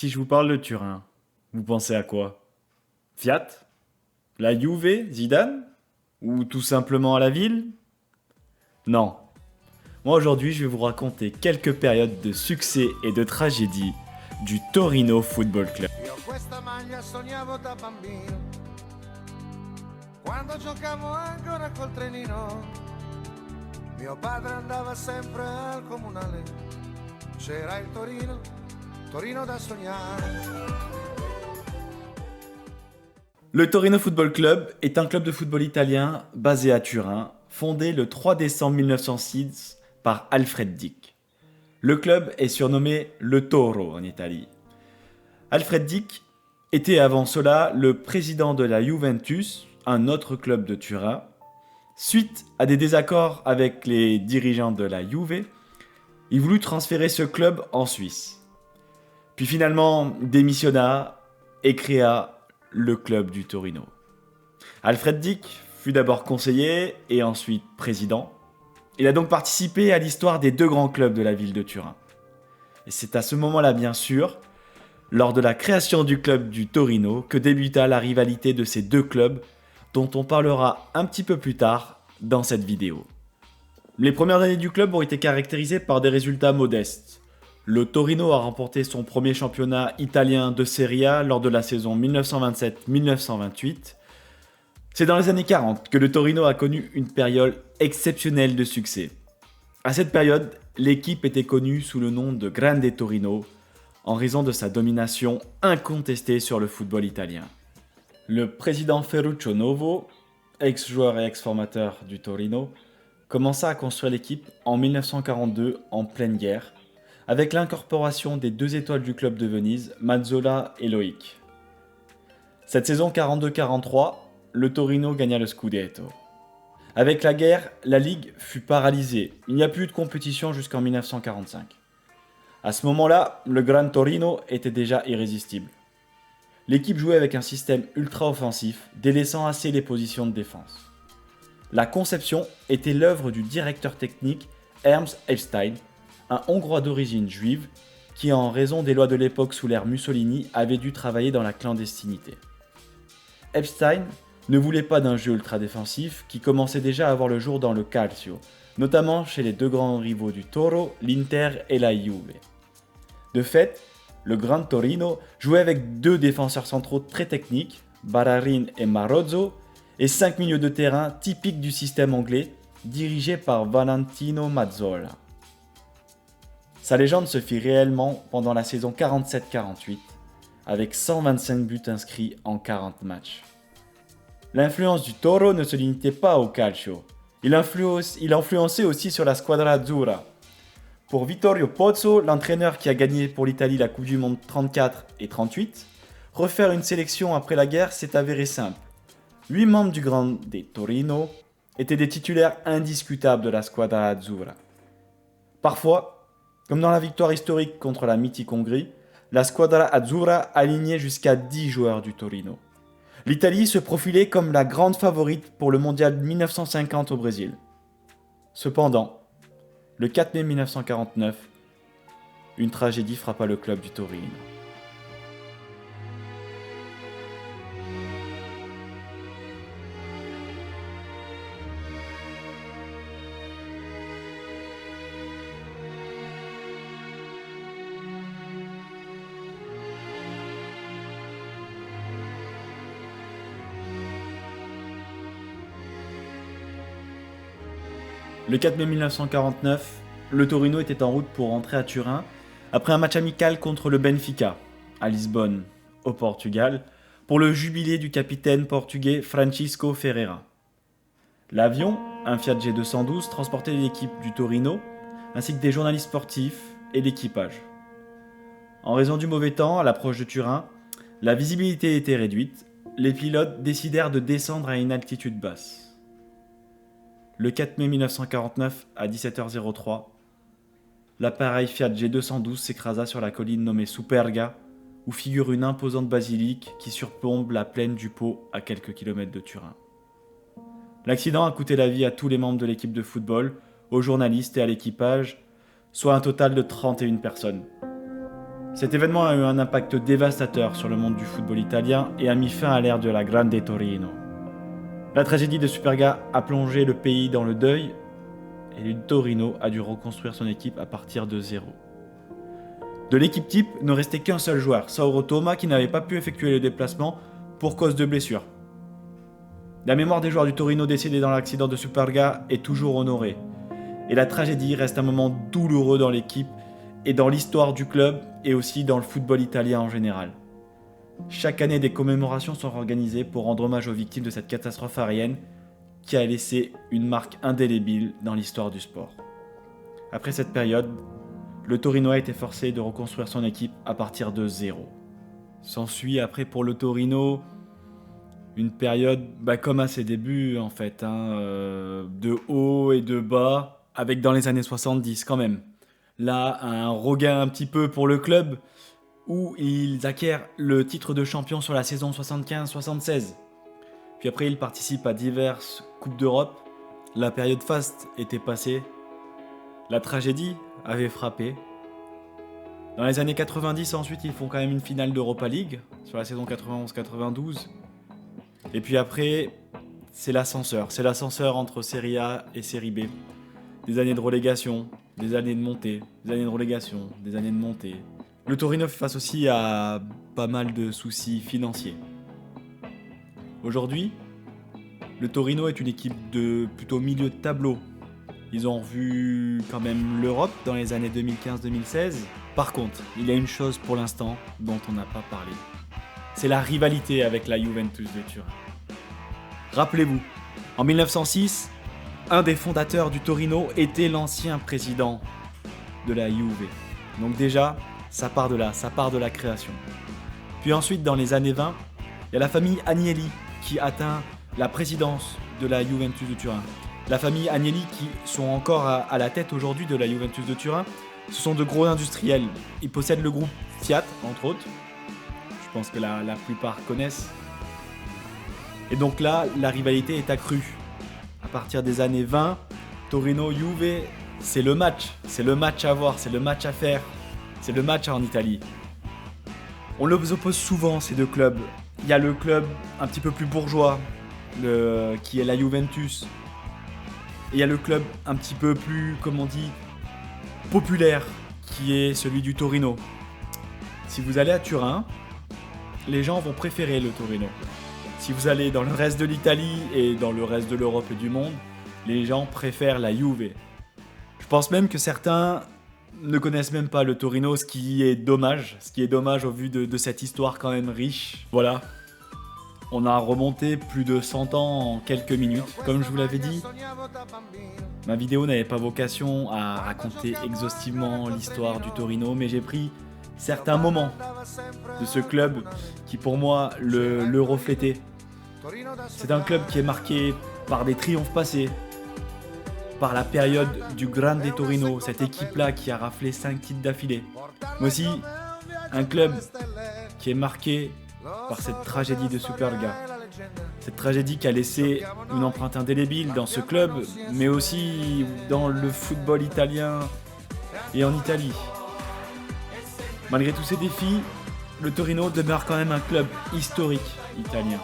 Si je vous parle de Turin, vous pensez à quoi? Fiat? La Juve? Zidane? Ou tout simplement à la ville? Non. Moi aujourd'hui je vais vous raconter quelques périodes de succès et de tragédie du Torino Football Club. Io questa maglia sognavo da bambino, quando giocavo ancora col trenino. Mio padre andava sempre al comunale, c'era il Torino, Torino da sognare. Le Torino Football Club est un club de football italien basé à Turin, fondé le 3 décembre 1906 par Alfred Dick. Le club est surnommé le Toro en Italie. Alfred Dick était avant cela le président de la Juventus, un autre club de Turin. Suite à des désaccords avec les dirigeants de la Juve, il voulut transférer ce club en Suisse. Puis finalement démissionna et créa le club du Torino. Alfred Dick fut d'abord conseiller et ensuite président. Il a donc participé à l'histoire des deux grands clubs de la ville de Turin. Et c'est à ce moment-là, bien sûr, lors de la création du club du Torino, que débuta la rivalité de ces deux clubs, dont on parlera un petit peu plus tard dans cette vidéo. Les premières années du club ont été caractérisées par des résultats modestes. Le Torino a remporté son premier championnat italien de Serie A lors de la saison 1927-1928. C'est dans les années 40 que le Torino a connu une période exceptionnelle de succès. À cette période, l'équipe était connue sous le nom de Grande Torino, en raison de sa domination incontestée sur le football italien. Le président Ferruccio Novo, ex-joueur et ex-formateur du Torino, commença à construire l'équipe en 1942 en pleine guerre, avec l'incorporation des deux étoiles du club de Venise, Mazzola et Loïc. Cette saison 42-43, le Torino gagna le Scudetto. Avec la guerre, la ligue fut paralysée. Il n'y a plus eu de compétition jusqu'en 1945. À ce moment-là, le Gran Torino était déjà irrésistible. L'équipe jouait avec un système ultra-offensif, délaissant assez les positions de défense. La conception était l'œuvre du directeur technique Ernst Epstein, un Hongrois d'origine juive qui, en raison des lois de l'époque sous l'ère Mussolini, avait dû travailler dans la clandestinité. Epstein ne voulait pas d'un jeu ultra-défensif qui commençait déjà à voir le jour dans le calcio, notamment chez les deux grands rivaux du Toro, l'Inter et la Juve. De fait, le Gran Torino jouait avec deux défenseurs centraux très techniques, Bararin et Marozzo, et 5 milieux de terrain typiques du système anglais, dirigés par Valentino Mazzola. Sa légende se fit réellement pendant la saison 47-48, avec 125 buts inscrits en 40 matchs. L'influence du Toro ne se limitait pas au calcio, il influençait aussi sur la Squadra Azzurra. Pour Vittorio Pozzo, l'entraîneur qui a gagné pour l'Italie la Coupe du Monde 34 et 38, refaire une sélection après la guerre s'est avéré simple. 8 membres du Grande Torino étaient des titulaires indiscutables de la Squadra Azzurra. Parfois, comme dans la victoire historique contre la mythique Hongrie, la Squadra Azzurra alignait jusqu'à 10 joueurs du Torino. L'Italie se profilait comme la grande favorite pour le mondial 1950 au Brésil. Cependant, le 4 mai 1949, une tragédie frappa le club du Torino. Le 4 mai 1949, le Torino était en route pour rentrer à Turin après un match amical contre le Benfica, à Lisbonne, au Portugal, pour le jubilé du capitaine portugais Francisco Ferreira. L'avion, un Fiat G212, transportait l'équipe du Torino, ainsi que des journalistes sportifs et l'équipage. En raison du mauvais temps, à l'approche de Turin, la visibilité était réduite, les pilotes décidèrent de descendre à une altitude basse. Le 4 mai 1949, à 17h03, l'appareil Fiat G212 s'écrasa sur la colline nommée Superga, où figure une imposante basilique qui surplombe la plaine du Pô à quelques kilomètres de Turin. L'accident a coûté la vie à tous les membres de l'équipe de football, aux journalistes et à l'équipage, soit un total de 31 personnes. Cet événement a eu un impact dévastateur sur le monde du football italien et a mis fin à l'ère de la Grande Torino. La tragédie de Superga a plongé le pays dans le deuil et le Torino a dû reconstruire son équipe à partir de zéro. De l'équipe type ne restait qu'un seul joueur, Sauro Toma, qui n'avait pas pu effectuer le déplacement pour cause de blessure. La mémoire des joueurs du Torino décédés dans l'accident de Superga est toujours honorée. Et la tragédie reste un moment douloureux dans l'équipe et dans l'histoire du club et aussi dans le football italien en général. Chaque année, des commémorations sont organisées pour rendre hommage aux victimes de cette catastrophe aérienne qui a laissé une marque indélébile dans l'histoire du sport. Après cette période, le Torino a été forcé de reconstruire son équipe à partir de zéro. S'ensuit après pour le Torino une période comme à ses débuts en fait, de haut et de bas, avec dans les années 70 quand même. Là, un regain un petit peu pour le club, où ils acquièrent le titre de champion sur la saison 75-76. Puis après, ils participent à diverses Coupes d'Europe. La période faste était passée. La tragédie avait frappé. Dans les années 90, ensuite, ils font quand même une finale d'Europa League, sur la saison 91-92. Et puis après, c'est l'ascenseur. C'est l'ascenseur entre Serie A et Serie B. Des années de relégation, des années de montée, des années de relégation, des années de montée. Le Torino fait face aussi à pas mal de soucis financiers. Aujourd'hui, le Torino est une équipe de plutôt milieu de tableau. Ils ont revu quand même l'Europe dans les années 2015-2016. Par contre, il y a une chose pour l'instant dont on n'a pas parlé. C'est la rivalité avec la Juventus de Turin. Rappelez-vous, en 1906, un des fondateurs du Torino était l'ancien président de la Juve. Donc déjà, ça part de là, ça part de la création. Puis ensuite, dans les années 20, il y a la famille Agnelli qui atteint la présidence de la Juventus de Turin. La famille Agnelli qui sont encore à la tête aujourd'hui de la Juventus de Turin. Ce sont de gros industriels. Ils possèdent le groupe Fiat, entre autres. Je pense que la plupart connaissent. Et donc là, la rivalité est accrue. À partir des années 20, Torino-Juve, c'est le match. C'est le match à voir, c'est le match à faire. C'est le match en Italie. On les oppose souvent, ces deux clubs. Il y a le club un petit peu plus bourgeois, qui est la Juventus. Et il y a le club un petit peu plus, comme on dit, populaire, qui est celui du Torino. Si vous allez à Turin, les gens vont préférer le Torino. Si vous allez dans le reste de l'Italie et dans le reste de l'Europe et du monde, les gens préfèrent la Juve. Je pense même que certains ne connaissent même pas le Torino, ce qui est dommage au vu de cette histoire quand même riche. Voilà. On a remonté plus de 100 ans en quelques minutes. Comme je vous l'avais dit, ma vidéo n'avait pas vocation à raconter exhaustivement l'histoire du Torino, mais j'ai pris certains moments de ce club qui pour moi le reflétait. C'est un club qui est marqué par des triomphes passés, par la période du Grande Torino, cette équipe-là qui a raflé 5 titres d'affilée. Mais aussi un club qui est marqué par cette tragédie de Superga. Cette tragédie qui a laissé une empreinte indélébile dans ce club, mais aussi dans le football italien et en Italie. Malgré tous ces défis, le Torino demeure quand même un club historique italien.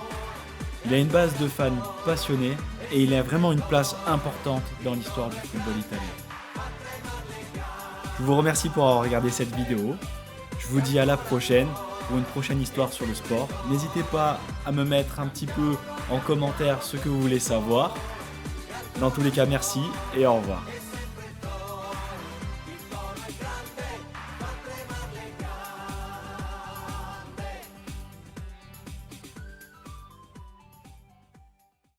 Il a une base de fans passionnés et il a vraiment une place importante dans l'histoire du football italien. Je vous remercie pour avoir regardé cette vidéo. Je vous dis à la prochaine pour une prochaine histoire sur le sport. N'hésitez pas à me mettre un petit peu en commentaire ce que vous voulez savoir. Dans tous les cas, merci et au revoir.